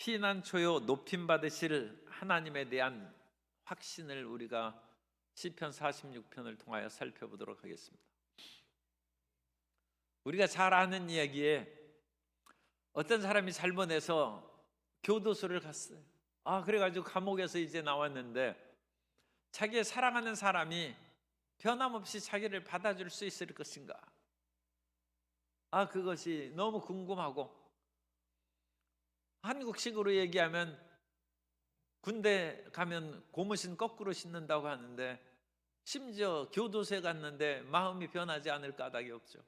피난처요 높임 받으실 하나님에 대한 확신을 우리가 시편 46편을 통하여 살펴보도록 하겠습니다. 우리가 잘 아는 이야기에 어떤 사람이 잘못해서 교도소를 갔어요. 그래가지고 감옥에서 이제 나왔는데 자기의 사랑하는 사람이 변함없이 자기를 받아줄 수 있을 것인가? 그것이 너무 궁금하고, 한국식으로 얘기하면 군대 가면 고무신 거꾸로 신는다고 하는데, 심지어 교도소에 갔는데 마음이 변하지 않을 까닭이 없죠.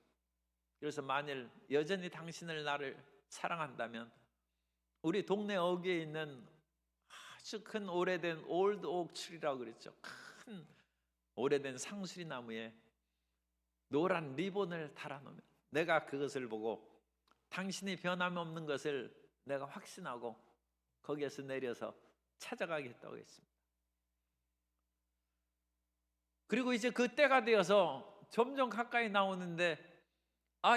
그래서 만일 여전히 당신을 나를 사랑한다면 우리 동네 어귀에 있는 아주 큰 오래된 올드 옥 트리라고 그랬죠. 큰 오래된 상수리 나무에 노란 리본을 달아놓으면 내가 그것을 보고 당신이 변함없는 것을 내가 확신하고 거기에서 내려서 찾아가겠다고 했습니다. 그리고 이제 그 때가 되어서 점점 가까이 나오는데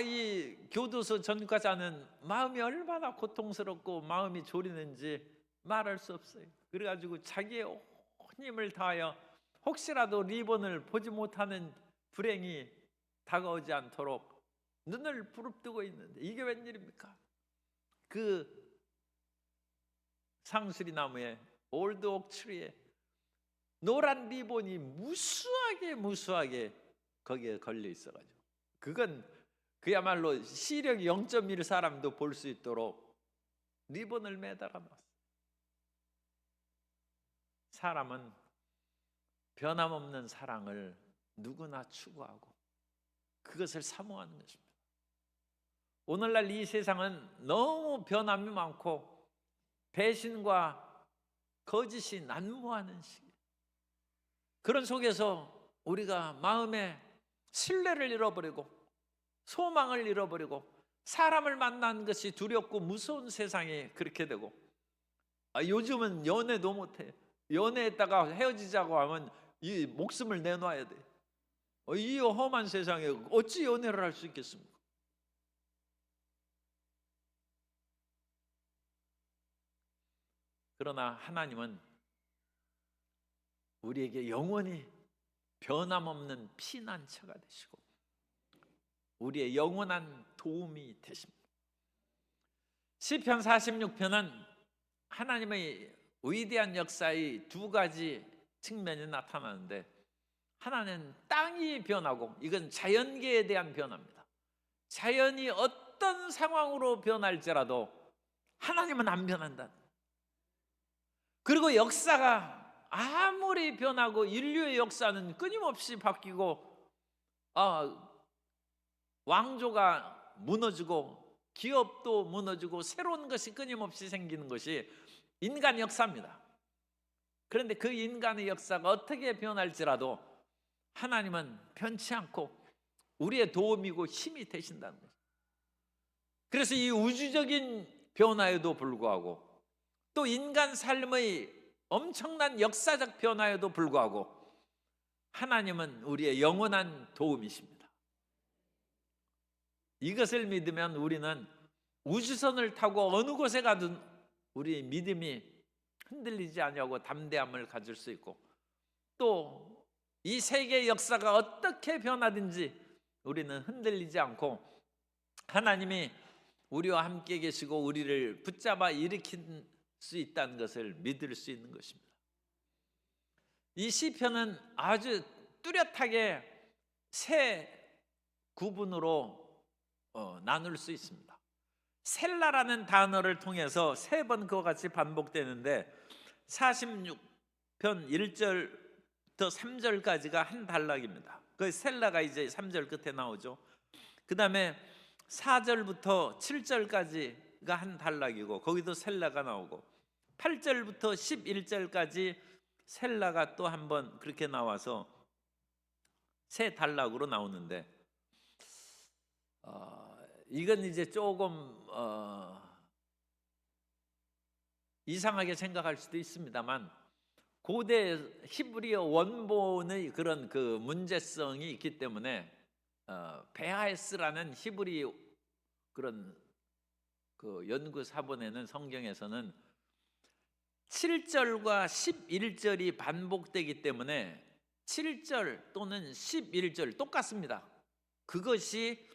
이 교도소 전과자는 마음이 얼마나 고통스럽고 마음이 졸이는지 말할 수 없어요. 그래가지고 자기의 온 힘을 다하여 혹시라도 리본을 보지 못하는 불행이 다가오지 않도록 눈을 부릅뜨고 있는데, 이게 웬일입니까? 그 상수리 나무에 올드 옥 트리에 노란 리본이 무수하게 거기에 걸려 있어가지고, 그건 그야말로 시력 0.1 사람도 볼 수 있도록 리본을 매달아 놨어요. 사람은 변함없는 사랑을 누구나 추구하고 그것을 사모하는 것입니다. 오늘날 이 세상은 너무 변함이 많고 배신과 거짓이 난무하는 시기, 그런 속에서 우리가 마음의 신뢰를 잃어버리고 소망을 잃어버리고 사람을 만나는 것이 두렵고 무서운 세상이 그렇게 되고, 요즘은 연애도 못해. 연애했다가 헤어지자고 하면 이 목숨을 내놔야 돼. 이 험한 세상에 어찌 연애를 할 수 있겠습니까? 그러나 하나님은 우리에게 영원히 변함없는 피난처가 되시고 우리의 영원한 도움이 되십니다. 시편 46편은 하나님의 위대한 역사의 두 가지 측면이 나타나는데, 하나는 땅이 변하고, 이건 자연계에 대한 변화입니다. 자연이 어떤 상황으로 변할지라도 하나님은 안 변한다. 그리고 역사가 아무리 변하고 인류의 역사는 끊임없이 바뀌고 왕조가 무너지고 기업도 무너지고 새로운 것이 끊임없이 생기는 것이 인간 역사입니다. 그런데 그 인간의 역사가 어떻게 변할지라도 하나님은 변치 않고 우리의 도움이고 힘이 되신다는 거죠. 그래서 이 우주적인 변화에도 불구하고 또 인간 삶의 엄청난 역사적 변화에도 불구하고 하나님은 우리의 영원한 도움이십니다. 이것을 믿으면 우리는 우주선을 타고 어느 곳에 가든 우리의 믿음이 흔들리지 아니하고 담대함을 가질 수 있고, 또 이 세계의 역사가 어떻게 변하든지 우리는 흔들리지 않고 하나님이 우리와 함께 계시고 우리를 붙잡아 일으킬 수 있다는 것을 믿을 수 있는 것입니다. 이 시편은 아주 뚜렷하게 세 구분으로 나눌 수 있습니다. 셀라라는 단어를 통해서 세 번 그와 같이 반복되는데 46편 1절부터 3절까지가 한 단락입니다. 그 셀라가 이제 3절 끝에 나오죠. 그 다음에 4절부터 7절까지가 한 단락이고 거기도 셀라가 나오고 8절부터 11절까지 셀라가 또 한 번 그렇게 나와서 세 단락으로 나오는데, 이건 이제 조금 이상하게 생각할 수도 있습니다만 고대 히브리어 원본의 그런 그 문제성이 있기 때문에 베하에스라는 히브리 그런 그 연구 사본에는 성경에서는 7절과 11절이 반복되기 때문에 7절 또는 11절 똑같습니다. 그것이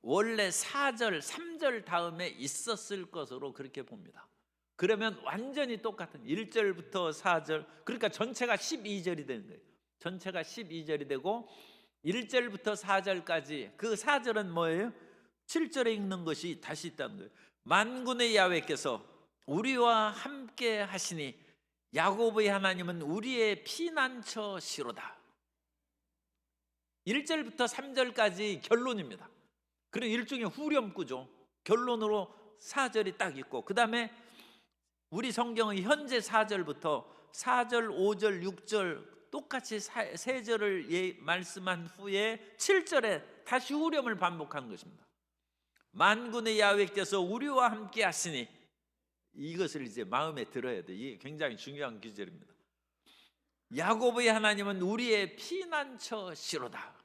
원래 4절, 3절 다음에 있었을 것으로 그렇게 봅니다. 그러면 완전히 똑같은 1절부터 4절, 그러니까 전체가 12절이 되는 거예요. 전체가 12절이 되고 1절부터 4절까지, 그 4절은 뭐예요? 7절에 읽는 것이 다시 있다는 거예요. 만군의 야훼께서 우리와 함께 하시니 야곱의 하나님은 우리의 피난처시로다. 1절부터 3절까지 결론입니다. 그리고 일종의 후렴구죠. 결론으로 4절이 딱 있고, 그 다음에 우리 성경의 현재 4절부터 4절, 5절, 6절 똑같이 3절을 말씀한 후에 7절에 다시 후렴을 반복한 것입니다. 만군의 야훼께서 우리와 함께 하시니, 이것을 이제 마음에 들어야 돼. 이게 굉장히 중요한 구절입니다. 야곱의 하나님은 우리의 피난처시로다.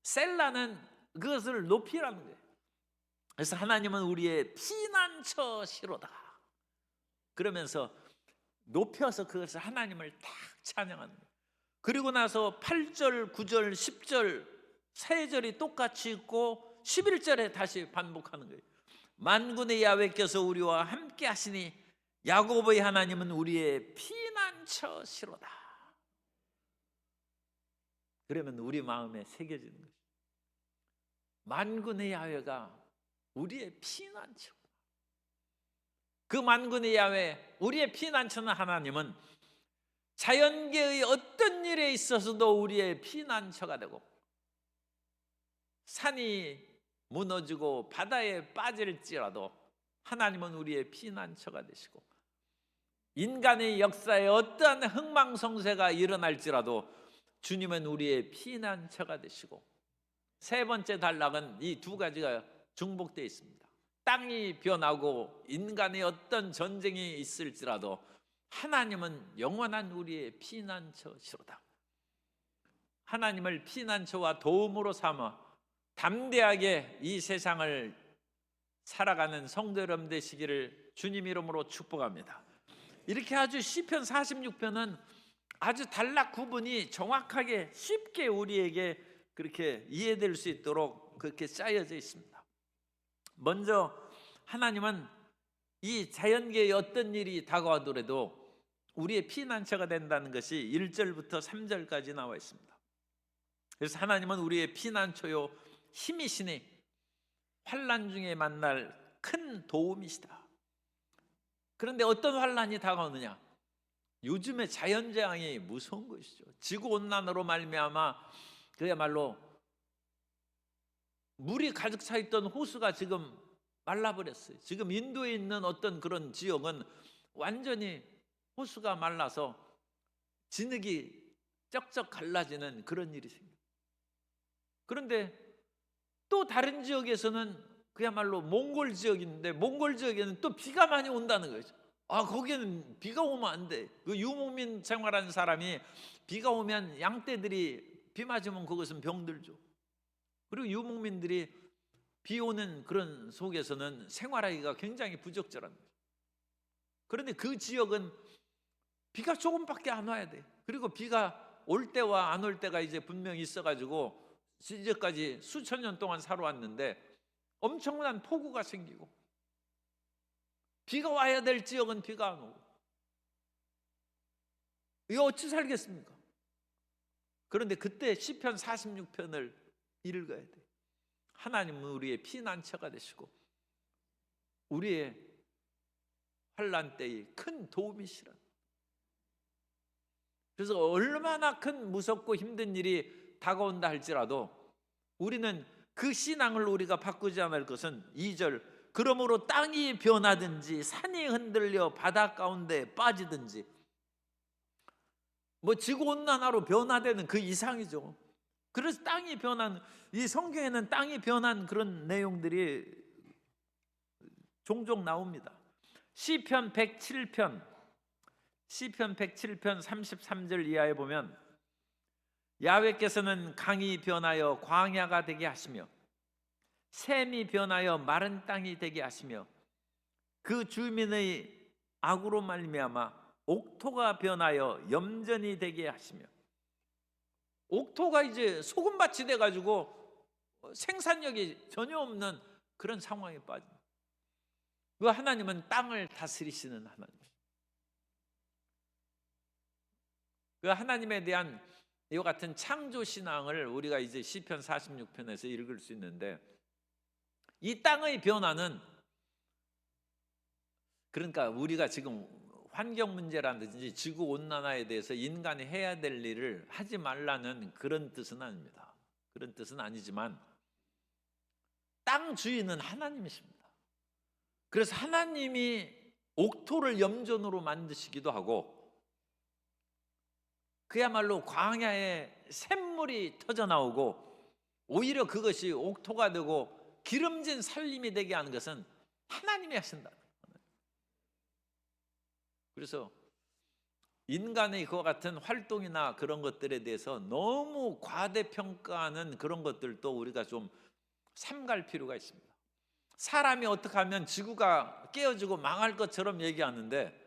셀라는 그것을 높이라는 거예요. 그래서 하나님은 우리의 피난처시로다. 그러면서 높여서 그것을 하나님을 딱 찬양하는 거예요. 그리고 나서 8절, 9절, 10절 세 절이 똑같이 있고 11절에 다시 반복하는 거예요. 만군의 야훼께서 우리와 함께 하시니 야곱의 하나님은 우리의 피난처시로다. 그러면 우리 마음에 새겨지는 거죠. 만군의 야훼가 우리의 피난처. 그 만군의 야훼, 우리의 피난처는 하나님은 자연계의 어떤 일에 있어서도 우리의 피난처가 되고, 산이 무너지고 바다에 빠질지라도 하나님은 우리의 피난처가 되시고, 인간의 역사에 어떠한 흥망성쇠가 일어날지라도 주님은 우리의 피난처가 되시고, 세 번째 단락은 이 두 가지가 중복되어 있습니다. 땅이 변하고 인간의 어떤 전쟁이 있을지라도 하나님은 영원한 우리의 피난처시로다. 하나님을 피난처와 도움으로 삼아 담대하게 이 세상을 살아가는 성도 여러분 되시기를 주님 이름으로 축복합니다. 이렇게 아주 시편 46편은 아주 단락 구분이 정확하게 쉽게 우리에게 그렇게 이해될 수 있도록 그렇게 짜여져 있습니다. 먼저 하나님은 이 자연계의 어떤 일이 다가오더라도 우리의 피난처가 된다는 것이 1절부터 3절까지 나와 있습니다. 그래서 하나님은 우리의 피난처요 힘이시니 환난 중에 만날 큰 도움이시다. 그런데 어떤 환난이 다가오느냐? 요즘에 자연재앙이 무서운 것이죠. 지구온난화로 말미암아 그야말로 물이 가득 차 있던 호수가 지금 말라버렸어요. 지금 인도에 있는 어떤 그런 지역은 완전히 호수가 말라서 진흙이 쩍쩍 갈라지는 그런 일이 생겨요. 그런데 또 다른 지역에서는 그야말로 몽골 지역인데, 몽골 지역에는 또 비가 많이 온다는 거죠. 거기는 비가 오면 안 돼. 그 유목민 생활하는 사람이 비가 오면 양떼들이 비 맞으면 그것은 병들죠. 그리고 유목민들이 비 오는 그런 속에서는 생활하기가 굉장히 부적절한 거죠. 그런데 그 지역은 비가 조금밖에 안 와야 돼. 그리고 비가 올 때와 안 올 때가 이제 분명히 있어가지고 이제까지 수천 년 동안 살아왔는데 엄청난 폭우가 생기고, 비가 와야 될 지역은 비가 안 오고, 이거 어찌 살겠습니까? 그런데 그때 시편 46편을 읽어야 돼. 하나님은 우리의 피난처가 되시고 우리의 환난 때의 큰 도움이시라. 그래서 얼마나 큰 무섭고 힘든 일이 다가온다 할지라도 우리는 그 신앙을 우리가 바꾸지 않을 것은 2절, 그러므로 땅이 변하든지 산이 흔들려 바다 가운데 빠지든지, 뭐 지구온난화로 변화되는 그 이상이죠. 그래서 땅이 변한, 이 성경에는 땅이 변한 그런 내용들이 종종 나옵니다. 시편 107편 33절 이하에 보면 야훼께서는 강이 변하여 광야가 되게 하시며 샘이 변하여 마른 땅이 되게 하시며 그 주민의 악으로 말미암아 옥토가 변하여 염전이 되게 하시며. 옥토가 이제 소금밭이 돼가지고 생산력이 전혀 없는 그런 상황에 빠집니다. 그 하나님은 땅을 다스리시는 하나님. 그 하나님에 대한 이와 같은 창조 신앙을 우리가 이제 시편 46편에서 읽을 수 있는데, 이 땅의 변화는, 그러니까 우리가 지금 환경 문제라든지 지구 온난화에 대해서 인간이 해야 될 일을 하지 말라는 그런 뜻은 아닙니다. 그런 뜻은 아니지만 땅 주인은 하나님이십니다. 그래서 하나님이 옥토를 염전으로 만드시기도 하고, 그야말로 광야에 샘물이 터져나오고 오히려 그것이 옥토가 되고 기름진 살림이 되게 하는 것은 하나님이 하신다. 그래서 인간의 그와 같은 활동이나 그런 것들에 대해서 너무 과대평가하는 그런 것들도 우리가 좀 삼갈 필요가 있습니다. 사람이 어떻게 하면 지구가 깨어지고 망할 것처럼 얘기하는데,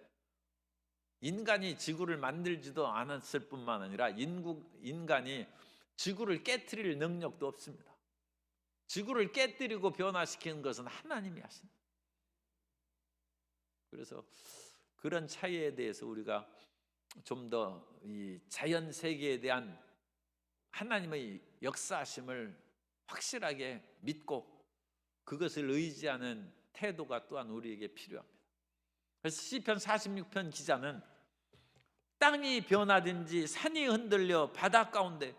인간이 지구를 만들지도 않았을 뿐만 아니라 인간이 지구를 깨트릴 능력도 없습니다. 지구를 깨뜨리고 변화시키는 것은 하나님이 하십니다. 그래서 그런 차이에 대해서 우리가 좀 더 이 자연 세계에 대한 하나님의 역사하심을 확실하게 믿고 그것을 의지하는 태도가 또한 우리에게 필요합니다. 그래서 시편 46편 기자는 땅이 변하든지 산이 흔들려 바다 가운데,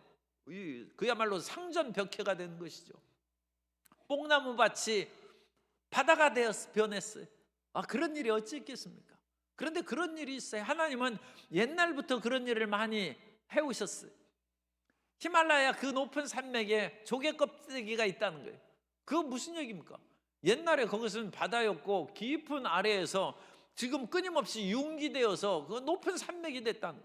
그야말로 상전벽해가 된 것이죠. 뽕나무 밭이 바다가 되어서 변했어요. 그런 일이 어찌 있겠습니까? 그런데 그런 일이 있어요. 하나님은 옛날부터 그런 일을 많이 해오셨어요. 히말라야 그 높은 산맥에 조개 껍데기가 있다는 거예요. 그거 무슨 얘기입니까? 옛날에 그것은 바다였고 깊은 아래에서 지금 끊임없이 융기되어서 그 높은 산맥이 됐다는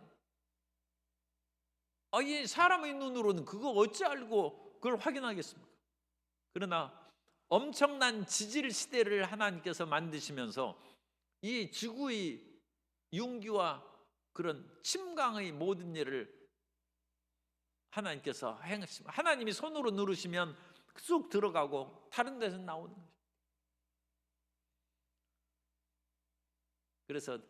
거예요. 이 사람의 눈으로는 그거 어찌 알고 그걸 확인하겠습니까? 그러나 엄청난 지질 시대를 하나님께서 만드시면서 이 지구의 융기와 그런 침강의 모든 일을 하나님께서 행하십니다. 하나님이 손으로 누르시면 쑥 들어가고 다른 데서 나오는 거죠. 그래서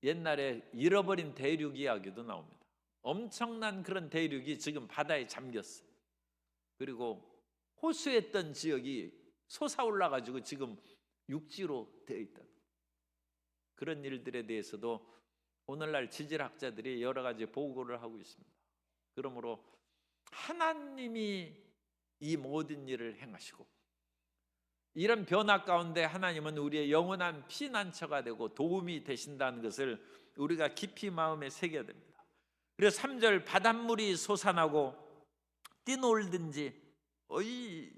옛날에 잃어버린 대륙 이야기도 나옵니다. 엄청난 그런 대륙이 지금 바다에 잠겼어요. 그리고 호수했던 지역이 솟아올라 가지고 지금 육지로 되어 있다. 그런 일들에 대해서도 오늘날 지질학자들이 여러 가지 보고를 하고 있습니다. 그러므로 하나님이 이 모든 일을 행하시고, 이런 변화 가운데 하나님은 우리의 영원한 피난처가 되고 도움이 되신다는 것을 우리가 깊이 마음에 새겨야 됩니다. 그래서 3절 바닷물이 솟아나고 뛰놀든지,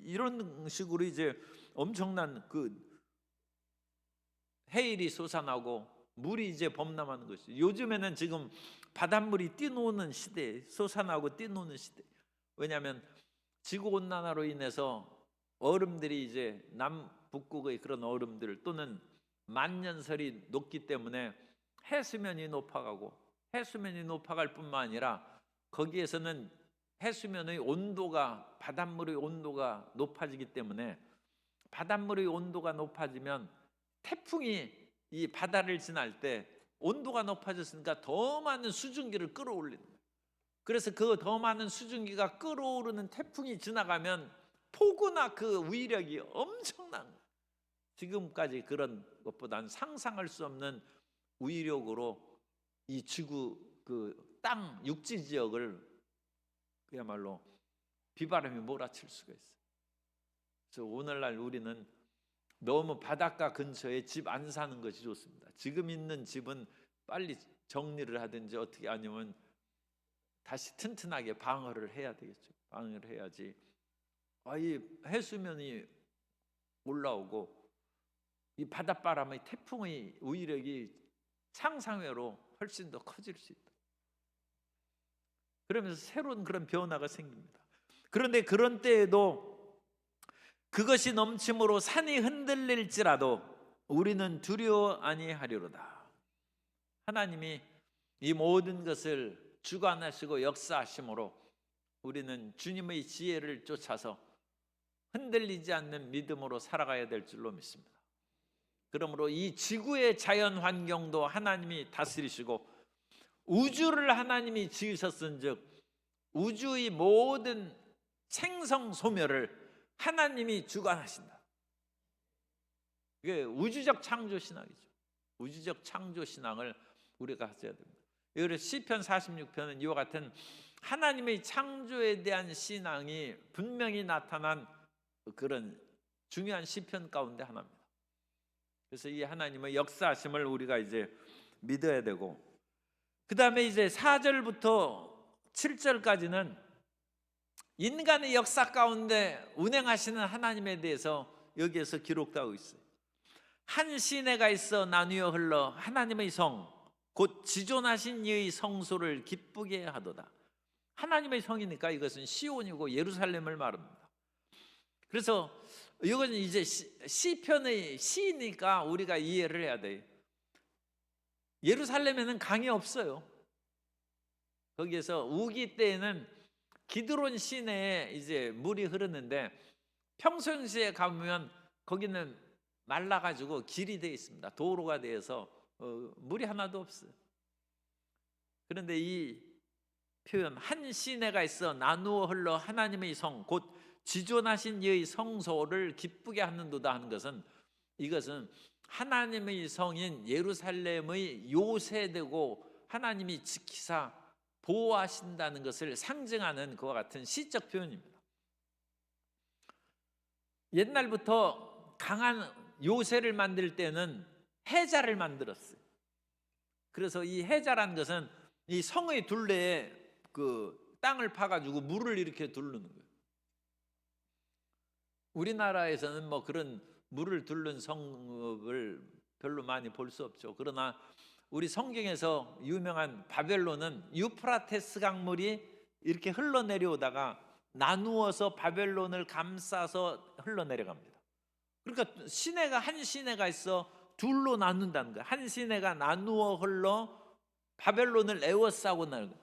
이런 식으로 이제 엄청난 그 해일이 솟아나고 물이 이제 범람하는 것이죠. 요즘에는 지금 바닷물이 뛰노는 시대에, 솟아나고 뛰노는 시대. 왜냐하면 지구온난화로 인해서 얼음들이 이제 남북극의 그런 얼음들 또는 만년설이 높기 때문에 해수면이 높아가고, 해수면이 높아갈 뿐만 아니라 거기에서는 해수면의 온도가, 바닷물의 온도가 높아지기 때문에, 바닷물의 온도가 높아지면 태풍이 이 바다를 지날 때 온도가 높아졌으니까 더 많은 수증기를 끌어올리는 거예요. 그래서 그 더 많은 수증기가 끌어오르는 태풍이 지나가면 폭우나 그 위력이 엄청난 거예요. 지금까지 그런 것보다는 상상할 수 없는 위력으로 이 지구 그 땅 육지 지역을 그야말로 비바람이 몰아칠 수가 있어요. 그래서 오늘날 우리는 너무 바닷가 근처에 집 안 사는 것이 좋습니다. 지금 있는 집은 빨리 정리를 하든지 어떻게, 아니면 다시 튼튼하게 방어를 해야 되겠죠. 방어를 해야지. 이 해수면이 올라오고 이 바닷바람의 태풍의 위력이 상상외로 훨씬 더 커질 수 있다. 그러면서 새로운 그런 변화가 생깁니다. 그런데 그런 때에도 그것이 넘침으로 산이 흔들릴지라도 우리는 두려워 아니하리로다. 하나님이 이 모든 것을 주관하시고 역사하심으로 우리는 주님의 지혜를 쫓아서 흔들리지 않는 믿음으로 살아가야 될 줄로 믿습니다. 그러므로 이 지구의 자연 환경도 하나님이 다스리시고 우주를 하나님이 지으셨은즉 우주의 모든 생성 소멸을 하나님이 주관하신다. 이게 우주적 창조 신학이죠. 우주적 창조 신앙을 우리가 가져야 됩니다. 그래서 시편 46편은 이와 같은 하나님의 창조에 대한 신앙이 분명히 나타난 그런 중요한 시편 가운데 하나입니다. 그래서 이 하나님의 역사하심을 우리가 이제 믿어야 되고, 그 다음에 이제 4절부터 7절까지는 인간의 역사 가운데 운행하시는 하나님에 대해서 여기에서 기록되고 있어요. 한 시내가 있어 나뉘어 흘러 하나님의 성 곧 지존하신 이의 성소를 기쁘게 하도다. 하나님의 성이니까 이것은 시온이고 예루살렘을 말합니다. 그래서 이건 이제 시편의 시니까 우리가 이해를 해야 돼요. 예루살렘에는 강이 없어요. 거기에서 우기 때에는 기드론 시내에 이제 물이 흐르는데 평소시에 가보면 거기는 말라가지고 길이 되어 있습니다. 도로가 되어서 물이 하나도 없어요. 그런데 이 표현 한 시내가 있어 나누어 흘러 하나님의 성 곧 지존하신 이의 성소를 기쁘게 하는도다 하는 것은, 이것은 하나님의 성인 예루살렘의 요새되고 하나님이 지키사 보호하신다는 것을 상징하는 그와 같은 시적 표현입니다. 옛날부터 강한 요새를 만들 때는 해자를 만들었어요. 그래서 이 해자란 것은 이 성의 둘레에 그 땅을 파가지고 물을 이렇게 두르는 거예요. 우리나라에서는 뭐 그런 물을 두른 성읍을 별로 많이 볼 수 없죠. 그러나 우리 성경에서 유명한 바벨론은 유프라테스 강물이 이렇게 흘러내려오다가 나누어서 바벨론을 감싸서 흘러내려갑니다. 그러니까 시내가 한 시내가 있어 둘로 나눈다는 거예요. 한 시내가 나누어 흘러 바벨론을 에워싸고 나는 거예요.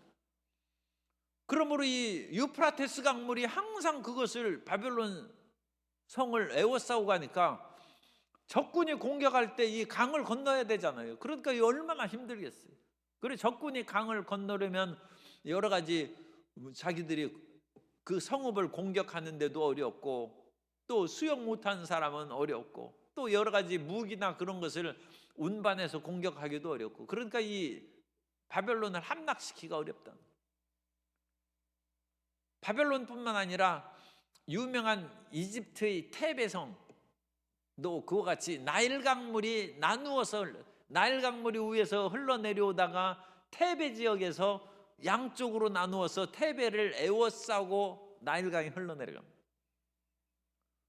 그러므로 이 유프라테스 강물이 항상 그것을 바벨론 성을 에워싸고 가니까 적군이 공격할 때 이 강을 건너야 되잖아요. 그러니까 얼마나 힘들겠어요. 그래서 적군이 강을 건너려면 여러 가지 자기들이 그 성읍을 공격하는데도 어렵고, 또 수영 못하는 사람은 어렵고, 또 여러 가지 무기나 그런 것을 운반해서 공격하기도 어렵고, 그러니까 이 바벨론을 함락시키기가 어렵다. 바벨론뿐만 아니라 유명한 이집트의 테베성도 그와 같이 나일 강물이 나누어서 나일 강물이 위에서 흘러내려오다가 테베 지역에서 양쪽으로 나누어서 테베를 에워싸고 나일강이 흘러내려갑니다.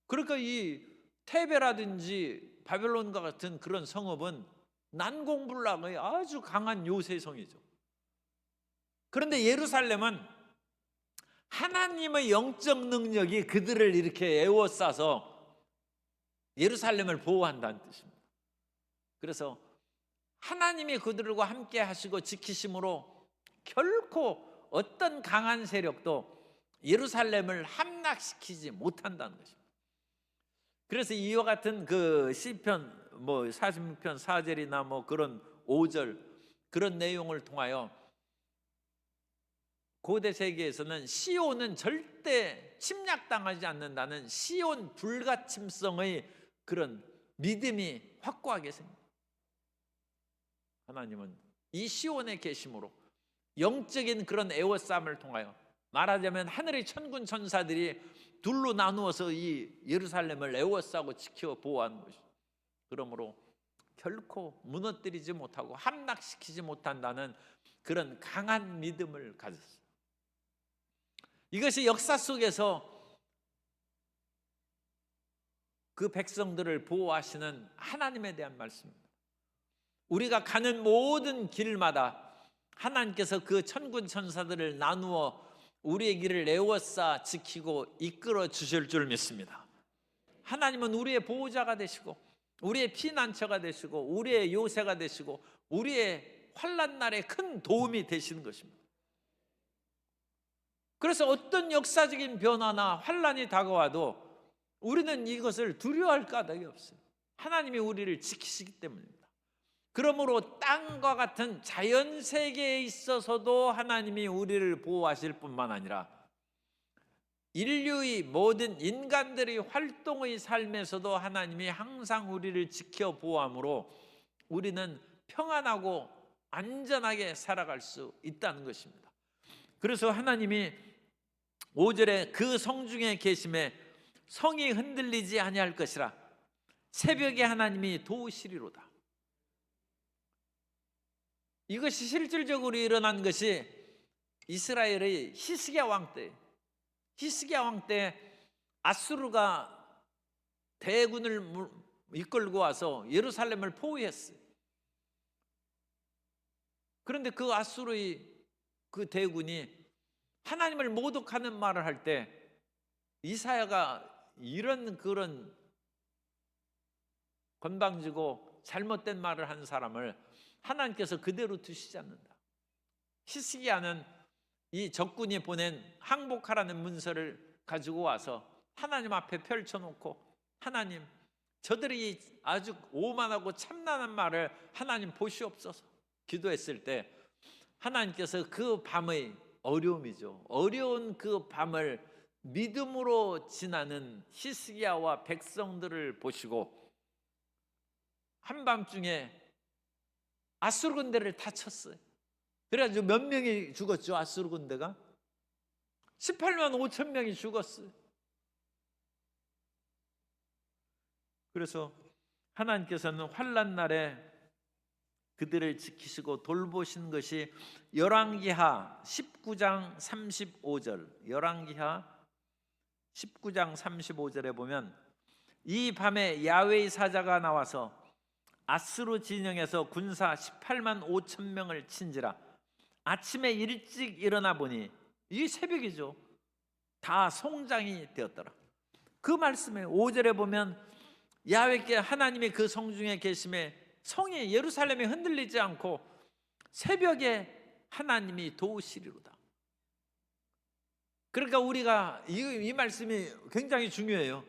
그러니까 이 테베라든지 바벨론과 같은 그런 성읍은 난공불락의 아주 강한 요새성이죠. 그런데 예루살렘은 하나님의 영적 능력이 그들을 이렇게 에워싸서 예루살렘을 보호한다는 뜻입니다. 그래서 하나님이 그들과 함께 하시고 지키심으로 결코 어떤 강한 세력도 예루살렘을 함락시키지 못한다는 것입니다. 그래서 이와 같은 그 시편 뭐 46편 4절이나 뭐 그런 5절 그런 내용을 통하여 고대 세계에서는 시온은 절대 침략당하지 않는다는 시온 불가침성의 그런 믿음이 확고하게 생깁니다. 하나님은 이 시온에 계심으로 영적인 그런 에워싸움을 통하여, 말하자면 하늘의 천군 천사들이 둘로 나누어서 이 예루살렘을 에워싸고 지켜 보호하는 것이죠. 그러므로 결코 무너뜨리지 못하고 함락시키지 못한다는 그런 강한 믿음을 가졌어요. 이것이 역사 속에서 그 백성들을 보호하시는 하나님에 대한 말씀입니다. 우리가 가는 모든 길마다 하나님께서 그 천군 천사들을 나누어 우리의 길을 에워싸 지키고 이끌어 주실 줄 믿습니다. 하나님은 우리의 보호자가 되시고 우리의 피난처가 되시고 우리의 요새가 되시고 우리의 환난 날에 큰 도움이 되시는 것입니다. 그래서 어떤 역사적인 변화나 환난이 다가와도 우리는 이것을 두려워할 까닭이 없어요. 하나님이 우리를 지키시기 때문입니다. 그러므로 땅과 같은 자연 세계에 있어서도 하나님이 우리를 보호하실 뿐만 아니라 인류의 모든 인간들의 활동의 삶에서도 하나님이 항상 우리를 지켜 보호함으로 우리는 평안하고 안전하게 살아갈 수 있다는 것입니다. 그래서 하나님이 5절에 그 성중에 계심에 성이 흔들리지 아니할 것이라 새벽에 하나님이 도우시리로다. 이것이 실질적으로 일어난 것이 이스라엘의 히스기야 왕 때, 히스기야 왕 때 아수르가 대군을 이끌고 와서 예루살렘을 포위했어요. 그런데 그 아수르의 그 대군이 하나님을 모독하는 말을 할 때 이사야가 이런 그런 건방지고 잘못된 말을 한 사람을 하나님께서 그대로 두시지 않는다. 히스기야는 이 적군이 보낸 항복하라는 문서를 가지고 와서 하나님 앞에 펼쳐놓고 하나님, 저들이 아주 오만하고 참난한 말을 하나님 보시옵소서 기도했을 때 하나님께서 그 밤의 어려움이죠. 어려운 그 밤을 믿음으로 지나는 히스기야와 백성들을 보시고 한밤중에 아수르 군대를 다 쳤어요. 그래가지고 몇 명이 죽었죠? 아수르 군대가 18만 5천 명이 죽었어요. 그래서 하나님께서는 환난 날에 그들을 지키시고 돌보신 것이 열왕기하 19장 35절, 열왕기하 19장 35절에 보면 이 밤에 야훼의 사자가 나와서 아수르 진영에서 군사 18만 5천 명을 친지라. 아침에 일찍 일어나 보니 이 새벽이죠. 다 송장이 되었더라. 그 말씀에 5절에 보면 야훼께 하나님의 그 성중에 계심에 성이 예루살렘이 흔들리지 않고 새벽에 하나님이 도우시리로다. 그러니까 우리가 이 말씀이 굉장히 중요해요.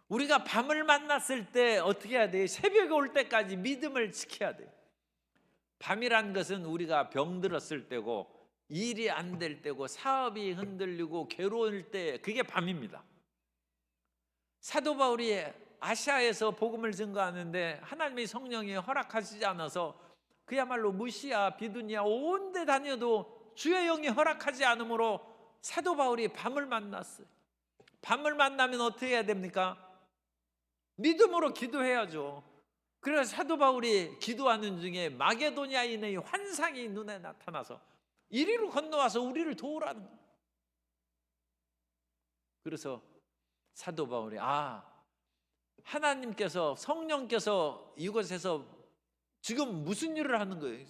우리가 밤을 만났을 때 어떻게 해야 돼요? 새벽에 올 때까지 믿음을 지켜야 돼요. 밤이란 것은 우리가 병들었을 때고 일이 안 될 때고 사업이 흔들리고 괴로울 때 그게 밤입니다. 사도 바울이 아시아에서 복음을 증거하는데 하나님의 성령이 허락하시지 않아서 그야말로 무시야 비두니아 온 데 다녀도 주의 영이 허락하지 않으므로 사도 바울이 밤을 만났어요. 밤을 만나면 어떻게 해야 됩니까? 믿음으로 기도해야죠. 그래서 사도 바울이 기도하는 중에 마게도냐인의 환상이 눈에 나타나서 이리로 건너와서 우리를 도우라는 거예요. 그래서 사도 바울이 하나님께서 성령께서 이곳에서 지금 무슨 일을 하는 거예요?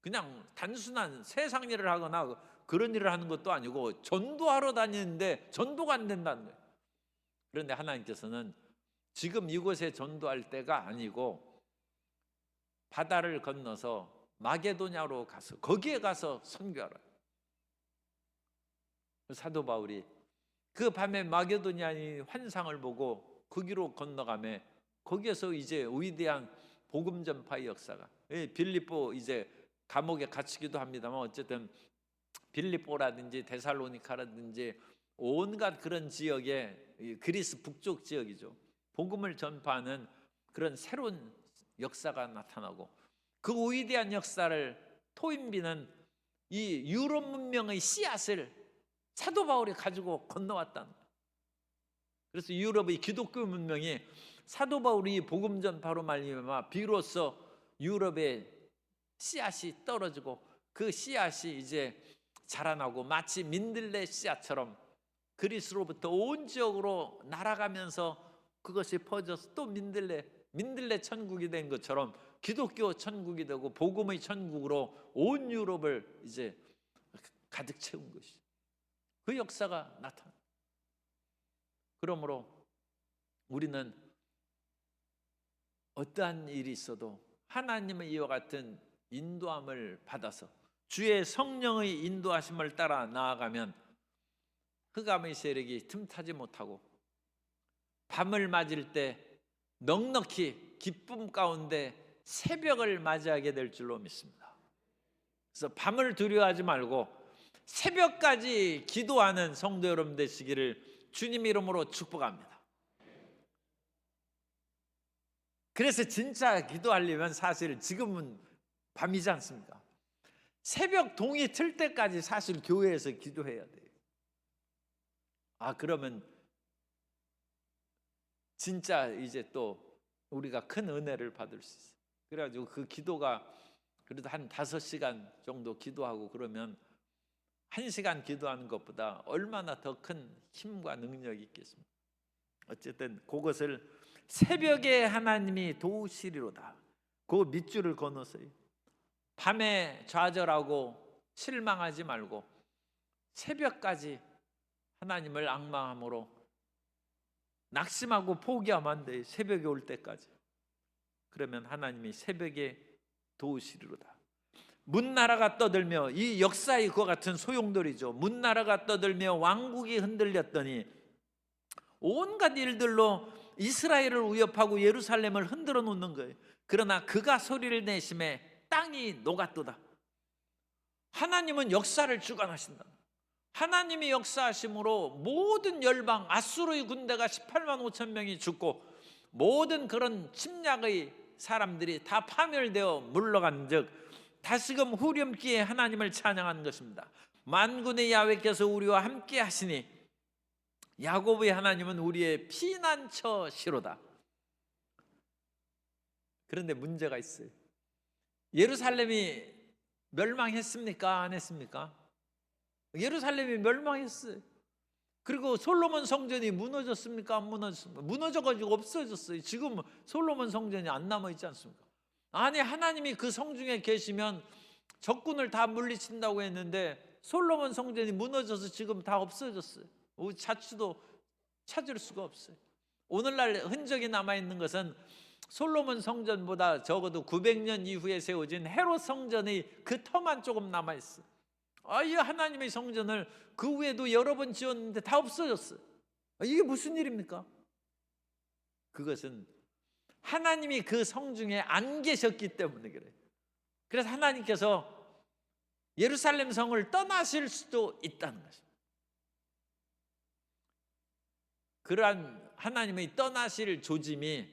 그냥 단순한 세상 일을 하거나 그런 일을 하는 것도 아니고 전도하러 다니는데 전도가 안 된다는 거예요. 그런데 하나님께서는 지금 이곳에 전도할 때가 아니고 바다를 건너서 마게도냐로 가서 거기에 가서 선교하라. 사도 바울이 그 밤에 마게도냐의 환상을 보고 거기로 건너가며 거기에서 이제 위대한 복음 전파의 역사가 빌립보 이제 감옥에 갇히기도 합니다만 어쨌든 빌립보라든지 데살로니카라든지 온갖 그런 지역에 그리스 북쪽 지역이죠. 복음을 전파하는 그런 새로운 역사가 나타나고 그 위대한 역사를 토인비는 이 유럽 문명의 씨앗을 사도 바울이 가지고 건너왔다는 거예요. 그래서 유럽의 기독교 문명이 사도 바울이 복음 전파로 말미암아 비로소 유럽의 씨앗이 떨어지고 그 씨앗이 이제 자라나고 마치 민들레 씨앗처럼 그리스로부터 온 지역으로 날아가면서 그것이 퍼져서 또 민들레 천국이 된 것처럼 기독교 천국이 되고 복음의 천국으로 온 유럽을 이제 가득 채운 것이죠. 그 역사가 나타납니다. 그러므로 우리는 어떠한 일이 있어도 하나님의 이와 같은 인도함을 받아서 주의 성령의 인도하심을 따라 나아가면 흑암의 세력이 틈타지 못하고 밤을 맞을 때 넉넉히 기쁨 가운데 새벽을 맞이하게 될 줄로 믿습니다. 그래서 밤을 두려워하지 말고 새벽까지 기도하는 성도 여러분 되시기를 주님 이름으로 축복합니다. 그래서 진짜 기도하려면 사실 지금은 밤이지 않습니까? 새벽 동이 틀 때까지 사실 교회에서 기도해야 돼요. 그러면 진짜 이제 또 우리가 큰 은혜를 받을 수 있어요. 그래가지고 그 기도가 그래도 한 5시간 정도 기도하고 그러면 1시간 기도하는 것보다 얼마나 더 큰 힘과 능력이 있겠습니까? 어쨌든 그것을 새벽에 하나님이 도우시리로다. 그 밑줄을 건너서요. 밤에 좌절하고 실망하지 말고 새벽까지 하나님을 앙망함으로 낙심하고 포기하면 안 돼요. 새벽이 올 때까지. 그러면 하나님이 새벽에 도우시리로다. 문나라가 떠들며, 이 역사의 그와 같은 소용돌이죠. 문나라가 떠들며 왕국이 흔들렸더니 온갖 일들로 이스라엘을 위협하고 예루살렘을 흔들어 놓는 거예요. 그러나 그가 소리를 내심에 땅이 녹았도다. 하나님은 역사를 주관하신다. 하나님이 역사하심으로 모든 열방, 아수르의 군대가 18만 5천 명이 죽고 모든 그런 침략의 사람들이 다 파멸되어 물러간 즉 다시금 후렴기에 하나님을 찬양한 것입니다. 만군의 야훼께서 우리와 함께 하시니 야곱의 하나님은 우리의 피난처시로다. 그런데 문제가 있어요. 예루살렘이 멸망했습니까? 안 했습니까? 예루살렘이 멸망했어요. 그리고 솔로몬 성전이 무너졌습니까? 안 무너졌습니까? 무너져가지고 없어졌어요. 지금 솔로몬 성전이 안 남아있지 않습니까? 아니, 하나님이 그 성중에 계시면 적군을 다 물리친다고 했는데 솔로몬 성전이 무너져서 지금 다 없어졌어요. 자취도 찾을 수가 없어요. 오늘날 흔적이 남아있는 것은 솔로몬 성전보다 적어도 900년 이후에 세워진 헤롯 성전의 그 터만 조금 남아있어요. 이 하나님의 성전을 그 후에도 여러 번 지었는데 다 없어졌어요. 이게 무슨 일입니까? 그것은 하나님이 그 성중에 안 계셨기 때문에 그래요. 그래서 하나님께서 예루살렘 성을 떠나실 수도 있다는 것입니다. 그러한 하나님의 떠나실 조짐이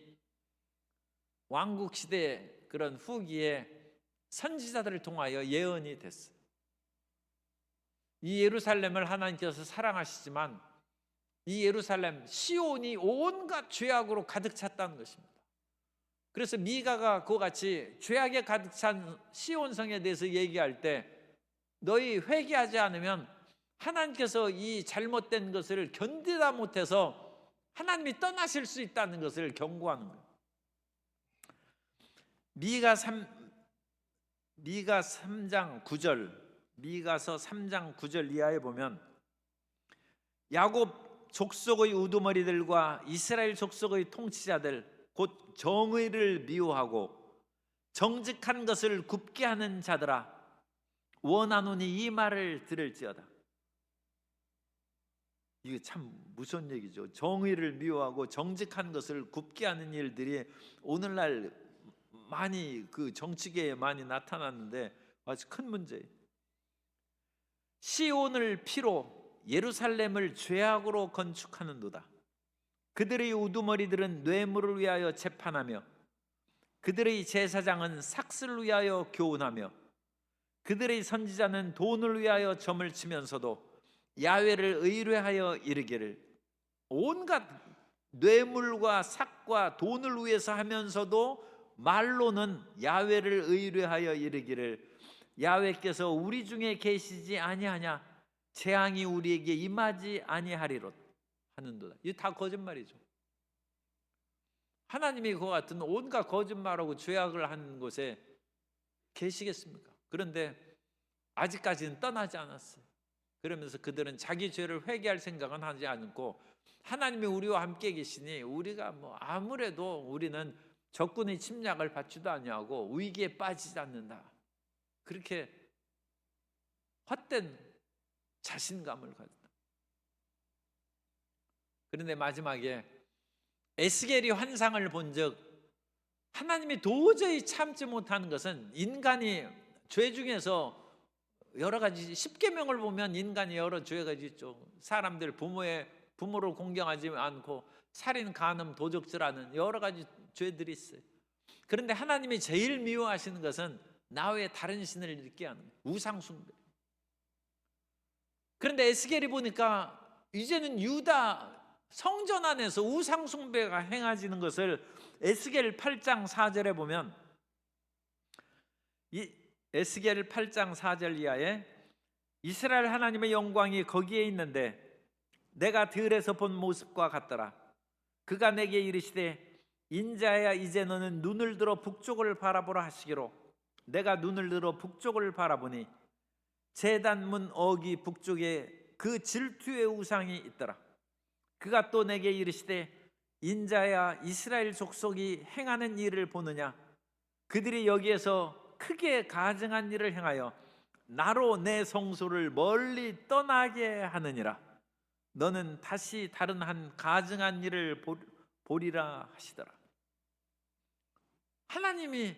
왕국시대 그런 후기에 선지자들을 통하여 예언이 됐어요. 이 예루살렘을 하나님께서 사랑하시지만 이 예루살렘 시온이 온갖 죄악으로 가득 찼다는 것입니다. 그래서 미가가 그와 같이 죄악에 가득 찬 시온성에 대해서 얘기할 때 너희 회개하지 않으면 하나님께서 이 잘못된 것을 견디다 못해서 하나님이 떠나실 수 있다는 것을 경고하는 거예요. 미가서 3장 9절 이하에 보면 야곱 족속의 우두머리들과 이스라엘 족속의 통치자들 곧 정의를 미워하고 정직한 것을 굽게 하는 자들아 원하노니 이 말을 들을지어다. 이게 참 무서운 얘기죠. 정의를 미워하고 정직한 것을 굽게 하는 일들이 오늘날 많이 그 정치계에 많이 나타났는데 아주 큰 문제예요. 시온을 피로 예루살렘을 죄악으로 건축하는도다. 그들의 우두머리들은 뇌물을 위하여 재판하며 그들의 제사장은 삭슬을 위하여 교훈하며 그들의 선지자는 돈을 위하여 점을 치면서도 야훼를 의뢰하여 이르기를 온갖 뇌물과 삭과 돈을 위해서 하면서도 말로는 야훼를 의뢰하여 이르기를 야훼께서 우리 중에 계시지 아니하냐 재앙이 우리에게 임하지 아니하리로 하는도다. 이게 다 거짓말이죠. 하나님이 그와 같은 온갖 거짓말하고 죄악을 하는 곳에 계시겠습니까? 그런데 아직까지는 떠나지 않았어요. 그러면서 그들은 자기 죄를 회개할 생각은 하지 않고 하나님이 우리와 함께 계시니 우리가 뭐 아무래도 우리는 적군의 침략을 받지도 아니하고 위기에 빠지지 않는다. 그렇게 헛된 자신감을 가졌다. 그런데 마지막에 에스겔이 환상을 본즉 하나님이 도저히 참지 못하는 것은 인간이 죄 중에서 여러 가지 십계명을 보면 인간이 여러 죄가 있죠. 사람들 부모를 공경하지 않고 살인, 간음, 도적질하는 여러 가지 죄들이 있어요. 그런데 하나님이 제일 미워하시는 것은 나 외에 다른 신을 잃게 하는 우상 숭배. 그런데 에스겔이 보니까 이제는 유다 성전 안에서 우상 숭배가 행해지는 것을 에스겔 8장 4절에 보면, 이 에스겔 8장 4절 이하에 이스라엘 하나님의 영광이 거기에 있는데 내가 들에서 본 모습과 같더라. 그가 내게 이르시되 인자야 이제 너는 눈을 들어 북쪽을 바라보라 하시기로 내가 눈을 들어 북쪽을 바라보니 제단 문 어기 북쪽에 그 질투의 우상이 있더라. 그가 또 내게 이르시되 인자야 이스라엘 족속이 행하는 일을 보느냐. 그들이 여기에서 크게 가증한 일을 행하여 나로 내 성소를 멀리 떠나게 하느니라. 너는 다시 다른 한 가증한 일을 보리라 하시더라. 하나님이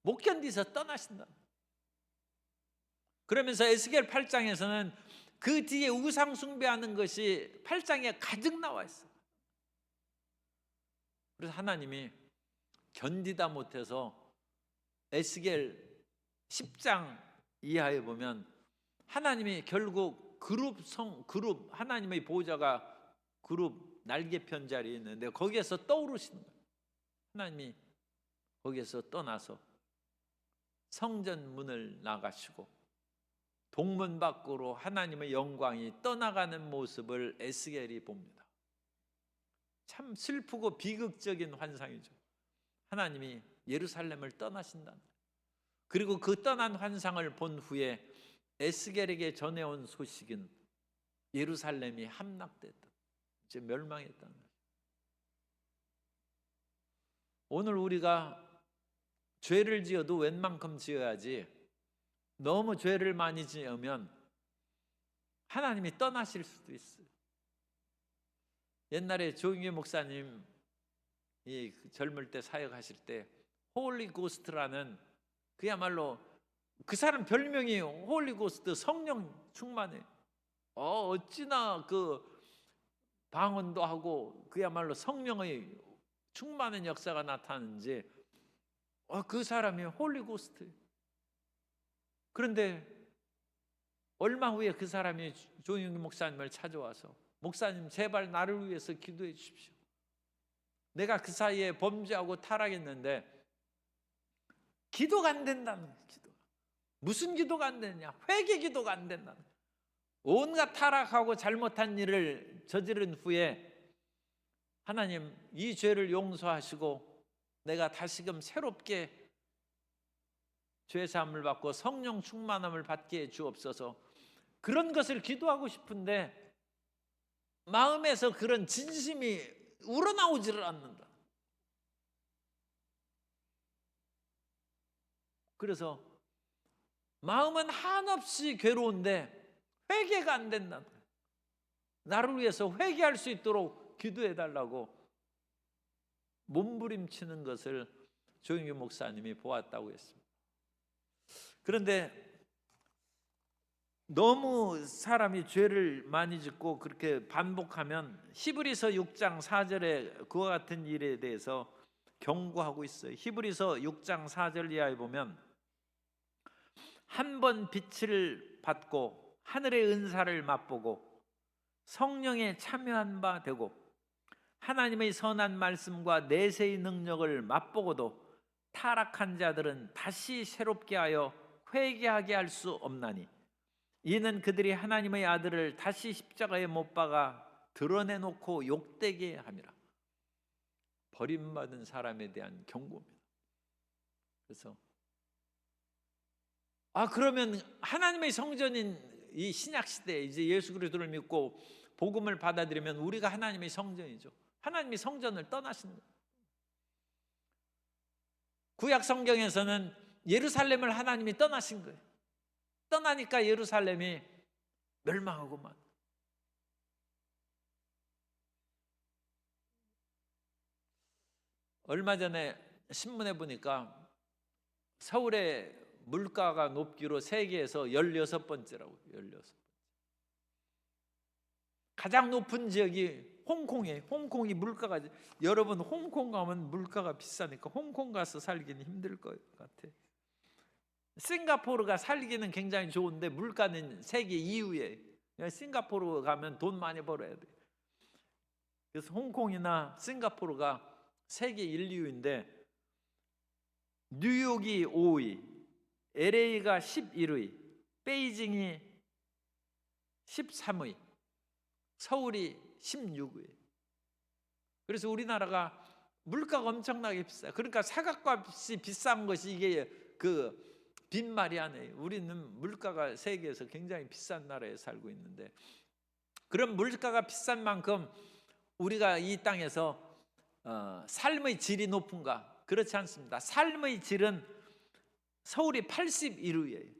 못 견디서 떠나신다. 그러면서 에스겔 8장에서는 그 뒤에 우상 숭배하는 것이 8장에 가득 나와 있어요. 그래서 하나님이 견디다 못해서 에스겔 10장 이하에 보면 하나님이 결국 그룹 하나님의 보좌가 그룹 날개편 자리에 있는데 거기에서 떠오르시는 거예요. 하나님이 거기에서 떠나서 성전 문을 나가시고 동문 밖으로 하나님의 영광이 떠나가는 모습을 에스겔이 봅니다. 참 슬프고 비극적인 환상이죠. 하나님이 예루살렘을 떠나신다. 그리고 그 떠난 환상을 본 후에 에스겔에게 전해온 소식은 예루살렘이 함락됐다. 이제 멸망했다는 거죠. 오늘 우리가 죄를 지어도 웬만큼 지어야지 너무 죄를 많이 지으면 하나님이 떠나실 수도 있어요. 옛날에 조용기 목사님이 젊을 때 사역하실 때 홀리 고스트라는 그야말로 그 사람 별명이 홀리 고스트, 성령 충만해. 어찌나 그 방언도 하고 그야말로 성령의 충만한 역사가 나타나는지 그 사람이 홀리 고스트. 그런데 얼마 후에 그 사람이 조용기 목사님을 찾아와서 목사님 제발 나를 위해서 기도해 주십시오. 내가 그 사이에 범죄하고 타락했는데 기도가 안 된다는 거예요. 무슨 기도가 안 되느냐? 회개 기도가 안 된다는 거예요. 온갖 타락하고 잘못한 일을 저지른 후에 하나님 이 죄를 용서하시고 내가 다시금 새롭게 죄사함을 받고 성령 충만함을 받게 해 주옵소서. 그런 것을 기도하고 싶은데 마음에서 그런 진심이 우러나오지를 않는다. 그래서 마음은 한없이 괴로운데 회개가 안 된다. 나를 위해서 회개할 수 있도록 기도해 달라고 몸부림치는 것을 조용기 목사님이 보았다고 했습니다. 그런데 너무 사람이 죄를 많이 짓고 그렇게 반복하면 히브리서 6장 4절에 그와 같은 일에 대해서 경고하고 있어요. 히브리서 6장 4절 이하에 보면 한 번 빛을 받고 하늘의 은사를 맛보고 성령에 참여한 바 되고 하나님의 선한 말씀과 내세의 능력을 맛보고도 타락한 자들은 다시 새롭게 하여 회개하게 할 수 없나니 이는 그들이 하나님의 아들을 다시 십자가에 못 박아 드러내놓고 욕되게 함이라. 버림받은 사람에 대한 경고입니다. 그래서 그러면 하나님의 성전인 이 신약 시대에 이제 예수 그리스도를 믿고 복음을 받아들이면 우리가 하나님의 성전이죠. 하나님이 성전을 떠나시는 거예요. 구약 성경에서는 예루살렘을 하나님이 떠나신 거예요. 떠나니까 예루살렘이 멸망하고만. 얼마 전에 신문에 보니까 서울의 물가가 높기로 세계에서 16번째라고. 16. 가장 높은 지역이 홍콩이에요. 홍콩이 물가가, 여러분 홍콩 가면 물가가 비싸니까 홍콩 가서 살기는 힘들 것 같아. 싱가포르가 살기는 굉장히 좋은데 물가는 세계 2위에. 싱가포르 가면 돈 많이 벌어야 돼. 그래서 홍콩이나 싱가포르가 세계 1, 2위인데 뉴욕이 5위, LA가 11위, 베이징이 13위, 서울이 16위. 그래서 우리나라가 물가가 엄청나게 비싸. 그러니까 사각값이 비싼 것이 이게 그 빈말이 아니에요. 우리는 물가가 세계에서 굉장히 비싼 나라에 살고 있는데, 그런 물가가 비싼 만큼 우리가 이 땅에서 삶의 질이 높은가? 그렇지 않습니다. 삶의 질은 서울이 81위예요.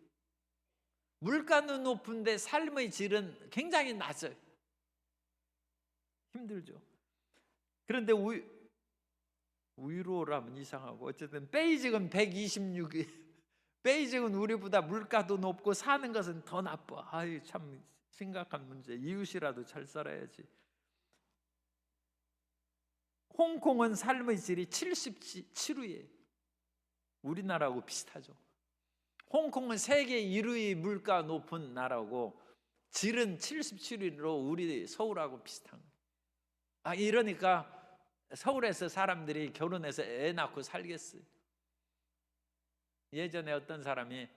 물가는 높은데 삶의 질은 굉장히 낮아요. 힘들죠. 그런데 위로라면 이상하고, 어쨌든 베이징은 126위. 베이징은 우리보다 물가도 높고 사는 것은 더 나빠. 아유, 참 심각한 문제. 이웃이라도 잘 살아야지. 홍콩은 삶의 질이 77위예요. 우리나라하고 비슷하죠. 홍콩은 세계 1위 물가 높은 나라고 질은 77위로 우리 서울하고 비슷한 거예요. 이러니까 서울에서 사람들이 결혼해서 애 낳고 살겠어요. 예전에 어떤 사람이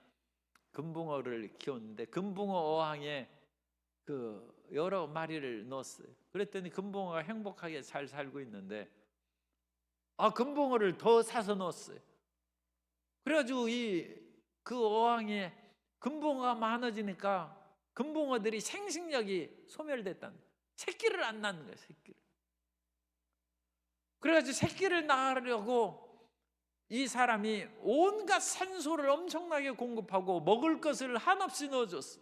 금붕어를 키웠는데 금붕어 어항에 그 여러 마리를 넣었어요. 그랬더니 금붕어가 행복하게 잘 살고 있는데 금붕어를 더 사서 넣었어요. 그래가지고 그 어항에 금붕어가 많아지니까 금붕어들이 생식력이 소멸됐다는 거예요. 새끼를 안 낳는 거예요. 새끼를. 그래가지고 새끼를 낳으려고 이 사람이 온갖 산소를 엄청나게 공급하고 먹을 것을 한없이 넣어줬어.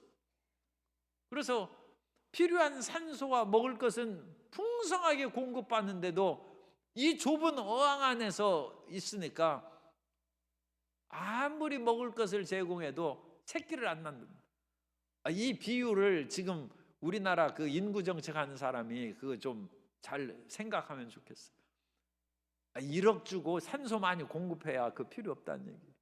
그래서 필요한 산소와 먹을 것은 풍성하게 공급받는데도 이 좁은 어항 안에서 있으니까 아무리 먹을 것을 제공해도 새끼를 안 낳는다. 이 비유를 지금 우리나라 그 인구 정책하는 사람이 그거 좀 잘 생각하면 좋겠어. 1억 주고 산소 많이 공급해야 그 필요 없다는 얘기.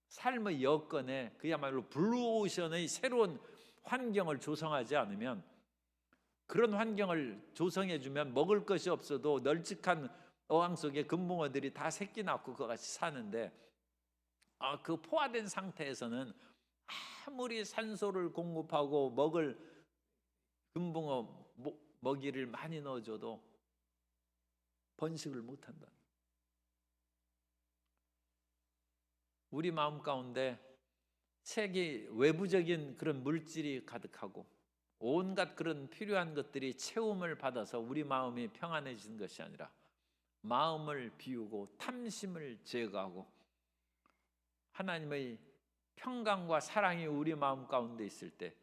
삶의 여건에 그야말로 블루오션의 새로운 환경을 조성하지 않으면, 그런 환경을 조성해주면 먹을 것이 없어도 널찍한 어항 속에 금붕어들이 다 새끼 낳고 그같이 사는데, 그 포화된 상태에서는 아무리 산소를 공급하고 먹을 금붕어 먹이를 많이 넣어줘도 번식을 못한다. 우리 마음 가운데 세계 외부적인 그런 물질이 가득하고 온갖 그런 필요한 것들이 채움을 받아서 우리 마음이 평안해지는 것이 아니라 마음을 비우고 탐심을 제거하고 하나님의 평강과 사랑이 우리 마음 가운데 있을 때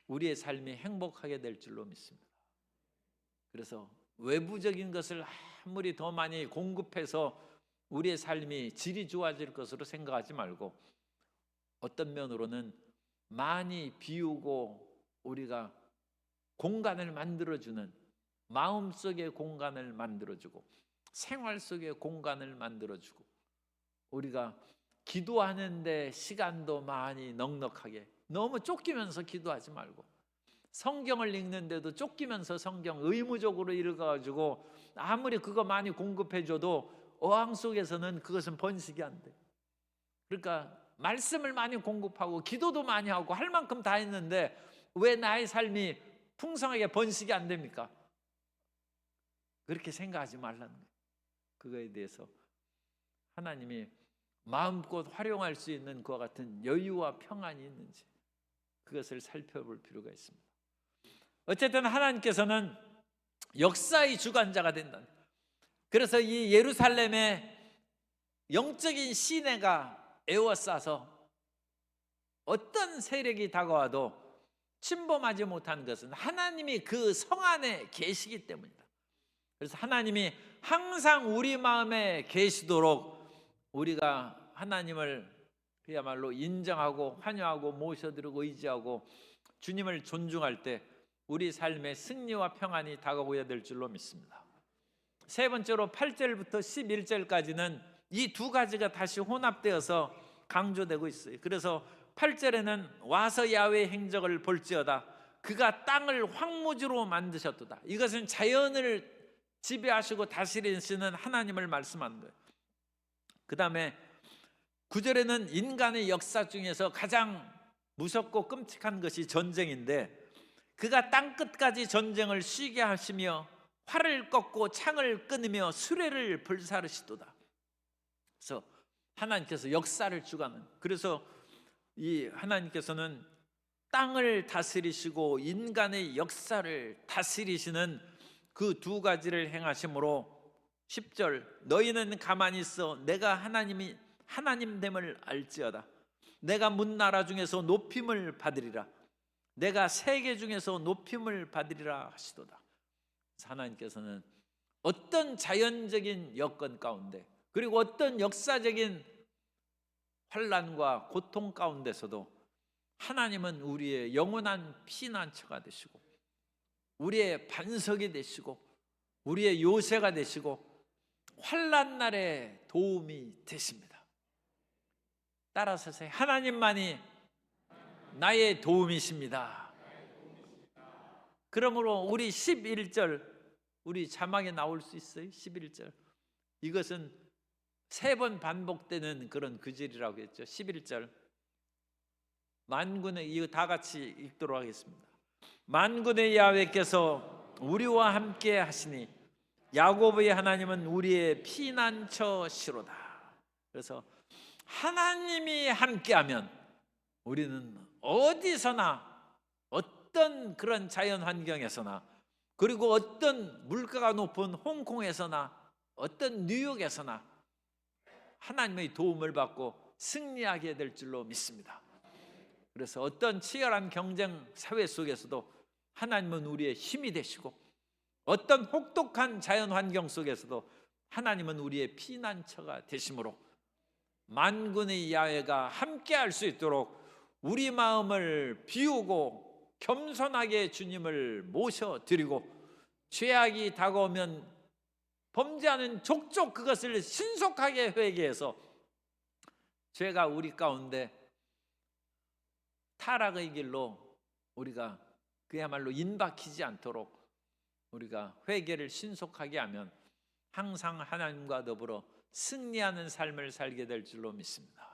우리의 삶이 행복하게 될 줄로 믿습니다. 그래서 외부적인 것을 아무리 더 많이 공급해서 우리의 삶이 질이 좋아질 것으로 생각하지 말고, 어떤 면으로는 많이 비우고 우리가 공간을 만들어주는, 마음속의 공간을 만들어주고 생활 속의 공간을 만들어주고, 우리가 기도하는데 시간도 많이 넉넉하게, 너무 쫓기면서 기도하지 말고, 성경을 읽는데도 쫓기면서 성경 의무적으로 읽어가지고 아무리 그거 많이 공급해줘도 어항 속에서는 그것은 번식이 안 돼. 그러니까 말씀을 많이 공급하고 기도도 많이 하고 할 만큼 다 했는데 왜 나의 삶이 풍성하게 번식이 안 됩니까? 그렇게 생각하지 말라는 거예요. 그거에 대해서 하나님이 마음껏 활용할 수 있는 그와 같은 여유와 평안이 있는지 그것을 살펴볼 필요가 있습니다. 어쨌든 하나님께서는 역사의 주관자가 된다. 그래서 이 예루살렘의 영적인 시내가 에워싸서 어떤 세력이 다가와도 침범하지 못한 것은 하나님이 그 성 안에 계시기 때문이다. 그래서 하나님이 항상 우리 마음에 계시도록 우리가 하나님을 그야말로 인정하고 환영하고 모셔드리고 의지하고 주님을 존중할 때 우리 삶의 승리와 평안이 다가오야 될 줄로 믿습니다. 세 번째로 8절부터 11절까지는 이 두 가지가 다시 혼합되어서 강조되고 있어요. 그래서 8절에는 와서 야훼의 행적을 볼지어다 그가 땅을 황무지로 만드셨도다. 이것은 자연을 지배하시고 다스리시는 하나님을 말씀하는 거예요. 그 다음에 9절에는 인간의 역사 중에서 가장 무섭고 끔찍한 것이 전쟁인데 그가 땅끝까지 전쟁을 쉬게 하시며 활을 꺾고 창을 끊으며 수레를 불사르시도다. 그래서 하나님께서 역사를 주관하는, 그래서 이 하나님께서는 땅을 다스리시고 인간의 역사를 다스리시는 그 두 가지를 행하심으로 10절 너희는 가만히 있어 내가 하나님됨을 알지어다. 내가 문나라 중에서 높임을 받으리라. 내가 세계 중에서 높임을 받으리라 하시도다. 하나님께서는 어떤 자연적인 여건 가운데 그리고 어떤 역사적인 환난과 고통 가운데서도 하나님은 우리의 영원한 피난처가 되시고 우리의 반석이 되시고 우리의 요새가 되시고 환난 날에 도움이 되십니다. 따라서 하나님만이 나의 도움이십니다. 그러므로 우리 11절 우리 자막에 나올 수 있어요. 11절 이것은 세 번 반복되는 그런 구절이라고 했죠. 11절 만군의, 이거 다 같이 읽도록 하겠습니다. 만군의 야훼께서 우리와 함께 하시니 야곱의 하나님은 우리의 피난처시로다. 그래서 하나님이 함께하면 우리는 어디서나 어떤 그런 자연 환경에서나 그리고 어떤 물가가 높은 홍콩에서나 어떤 뉴욕에서나 하나님의 도움을 받고 승리하게 될 줄로 믿습니다. 그래서 어떤 치열한 경쟁 사회 속에서도 하나님은 우리의 힘이 되시고 어떤 혹독한 자연 환경 속에서도 하나님은 우리의 피난처가 되심으로 만군의 야훼가 함께 할 수 있도록 우리 마음을 비우고 겸손하게 주님을 모셔드리고 죄악이 다가오면 범죄하는 족족 그것을 신속하게 회개해서 죄가 우리 가운데 타락의 길로 우리가 그야말로 인박히지 않도록 우리가 회개를 신속하게 하면 항상 하나님과 더불어 승리하는 삶을 살게 될 줄로 믿습니다.